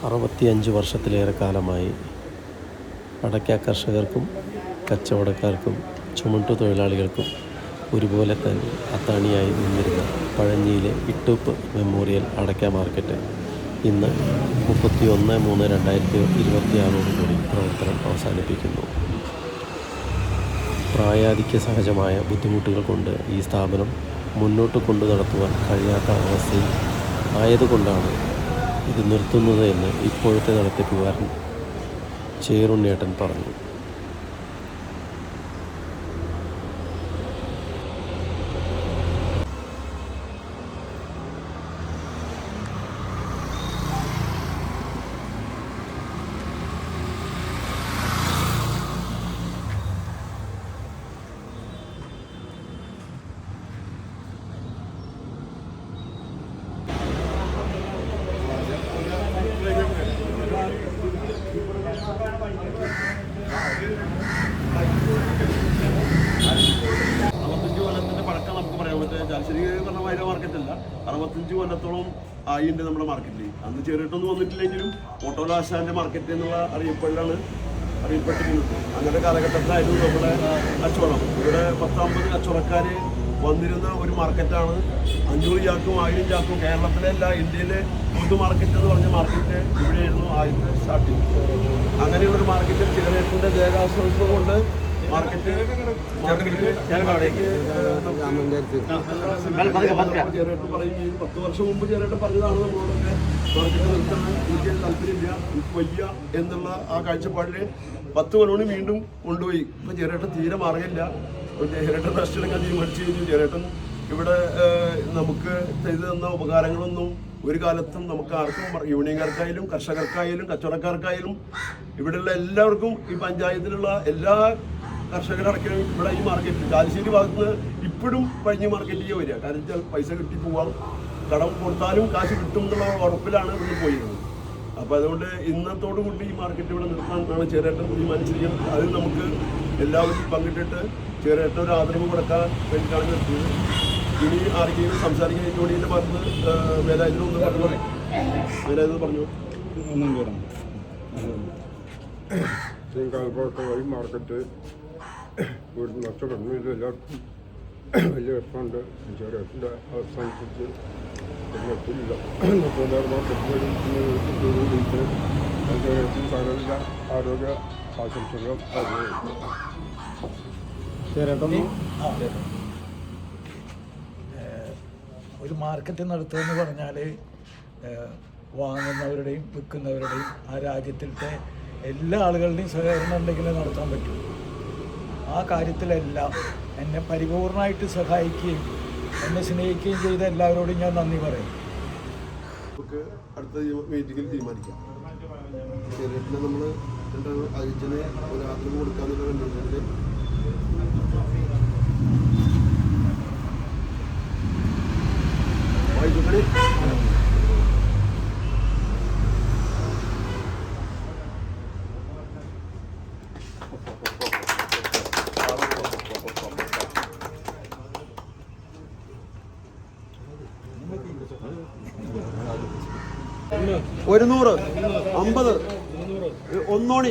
65 വർഷത്തിലേറെ കാലമായി അടയ്ക്ക കർഷകർക്കും കച്ചവടക്കാർക്കും ചുമട്ടുതൊഴിലാളികൾക്കും ഒരുപോലെ തന്നെ അത്താണിയായി നിന്നിരുന്ന പഴഞ്ഞിയിലെ ഇട്ടൂപ്പ് മെമ്മോറിയൽ അടയ്ക്ക മാർക്കറ്റ് ഇന്ന് 31/3/2026 പ്രവർത്തനം അവസാനിപ്പിക്കുന്നു. പ്രായാധിക്യ സഹജമായ ബുദ്ധിമുട്ടുകൾ കൊണ്ട് ഈ സ്ഥാപനം മുന്നോട്ട് കൊണ്ടു നടത്തുവാൻ കഴിയാത്ത അവസ്ഥയിൽ ആയതുകൊണ്ടാണ് ഇത് നിർത്തുന്നത് എന്ന് ഇപ്പോഴത്തെ നടത്തിപ്പുകാരൻ ചേറുണ്ണേട്ടൻ പറഞ്ഞു. ചാലശ്ശേരി പറഞ്ഞ വയല മാർക്കറ്റല്ല, 65 കൊല്ലത്തോളം ആയിണ്ട് നമ്മുടെ മാർക്കറ്റിൽ. അന്ന് ചെറിയിട്ടൊന്നും വന്നിട്ടില്ലെങ്കിലും ഓട്ടോലാശാന്റെ മാർക്കറ്റ് എന്നുള്ള അറിയപ്പെട്ടിരുന്നത്. അങ്ങനെ കാലഘട്ടത്തിലായിരുന്നു നമ്മുടെ കച്ചവടം. ഇവിടെ 10-50 കച്ചവടക്കാർ വന്നിരുന്ന ഒരു മാർക്കറ്റാണ്. 500 ചാക്കും 1000 ചാക്കും കേരളത്തിലെ അല്ല, ഇന്ത്യയിലെ പൊതു മാർക്കറ്റ് എന്ന് പറഞ്ഞ മാർക്കറ്റ് ഇവിടെയായിരുന്നു ആദ്യത്തെ സ്റ്റാർട്ടിങ്. അങ്ങനെയുള്ളൊരു മാർക്കറ്റിൽ സിഗരറ്റിന്റെ ദേഹാസ്വാസ്ഥ്യം കൊണ്ട് മാർക്കറ്റ് ചെറിയേട്ട് പറയും. 10 വർഷം മുമ്പ് ചെറിയേട്ട് പറഞ്ഞതാണ് നമ്മളോടൊക്കെ മാർക്കറ്റ് നിർത്താൻ എനിക്ക് താല്പര്യമില്ല, എനിക്ക് വയ്യ എന്നുള്ള ആ കാഴ്ചപ്പാടിൽ 10 കൊല്ലം വീണ്ടും കൊണ്ടുപോയി. ഇപ്പം ചെറിയേട്ടൻ തീരെ മാറിയില്ല. ചെറിയേട്ടൻ റെസ്റ്റെടുക്കാൻ തീരുമാനിച്ചു കഴിഞ്ഞു. ചെറിയേട്ടൻ ഇവിടെ നമുക്ക് ചെയ്തു തന്ന ഉപകാരങ്ങളൊന്നും ഒരു കാലത്തും നമുക്ക് ആർക്കും, യൂണിയൻകാർക്കായാലും കർഷകർക്കായാലും കച്ചവടക്കാർക്കായാലും ഇവിടെയുള്ള എല്ലാവർക്കും, ഈ പഞ്ചായത്തിലുള്ള എല്ലാ കർഷകരടക്കം ഇവിടെ ഈ മാർക്കറ്റിൽ ചാലശ്ശേരി ഭാഗത്ത് നിന്ന് ഇപ്പോഴും പഴഞ്ഞ മാർക്കറ്റിലേക്ക് വരിക. കാരണം വെച്ചാൽ പൈസ കിട്ടി പോവാം, കടം കൊടുത്താലും കാശ് കിട്ടും എന്നുള്ള ഉറപ്പിലാണ് ഇവിടെ പോയിരുന്നത്. അപ്പോൾ അതുകൊണ്ട് ഇന്നത്തോടു കൂടി ഈ മാർക്കറ്റ് ഇവിടെ നിർത്താനാണ് ചെറിയേട്ടൻ തീരുമാനിച്ചിരിക്കുന്നത്. അതിൽ നമുക്ക് എല്ലാവരും പങ്കിട്ടിട്ട് ചെറിയേട്ടൻ ഒരു ആദരവ് കൊടുക്കാൻ വേണ്ടിയിട്ടാണ് നിർത്തിയത്. ഇനി ആർക്കെങ്കിലും സംസാരിക്കാൻ യൂണിയൻ്റെ ഭാഗത്ത് വേലായുധനൊന്ന് പറഞ്ഞു. വേലായുധൻ പറഞ്ഞു. വഴി മാർക്കറ്റ് ഇവിടുന്ന് നഷ്ടപ്പെടുന്നു. ഇത് എല്ലാവർക്കും വലിയ വിഷമമുണ്ട്. ചെറിയേട്ടൻ്റെ അവസാനിപ്പിച്ച് എത്തില്ല. മാർക്കറ്റ് സകല ആരോഗ്യ ആശംസകൾ ഒരു മാർക്കറ്റ് നടത്തുക എന്ന് പറഞ്ഞാൽ വാങ്ങുന്നവരുടെയും വിൽക്കുന്നവരുടെയും ആ രാജ്യത്തിലത്തെ എല്ലാ ആളുകളുടെയും സഹകരണം ഉണ്ടെങ്കിലേ നടത്താൻ പറ്റും. ആ കാര്യത്തിലെല്ലാം എന്നെ പരിപൂർണമായിട്ട് സഹായിക്കുകയും എന്നെ സ്നേഹിക്കുകയും ചെയ്ത എല്ലാവരോടും ഞാൻ നന്ദി പറയും. നമുക്ക് അടുത്ത മീറ്റിങ്ങിൽ തീരുമാനിക്കാം. ചെറിയേട്ടനെ നമ്മൾ അയച്ചതിന് ഒരു ആദരവ് കൊടുക്കാന്നുള്ള കണ്ടിട്ടുണ്ടെങ്കിൽ ഒരു 100, 50, ഒന്നോണി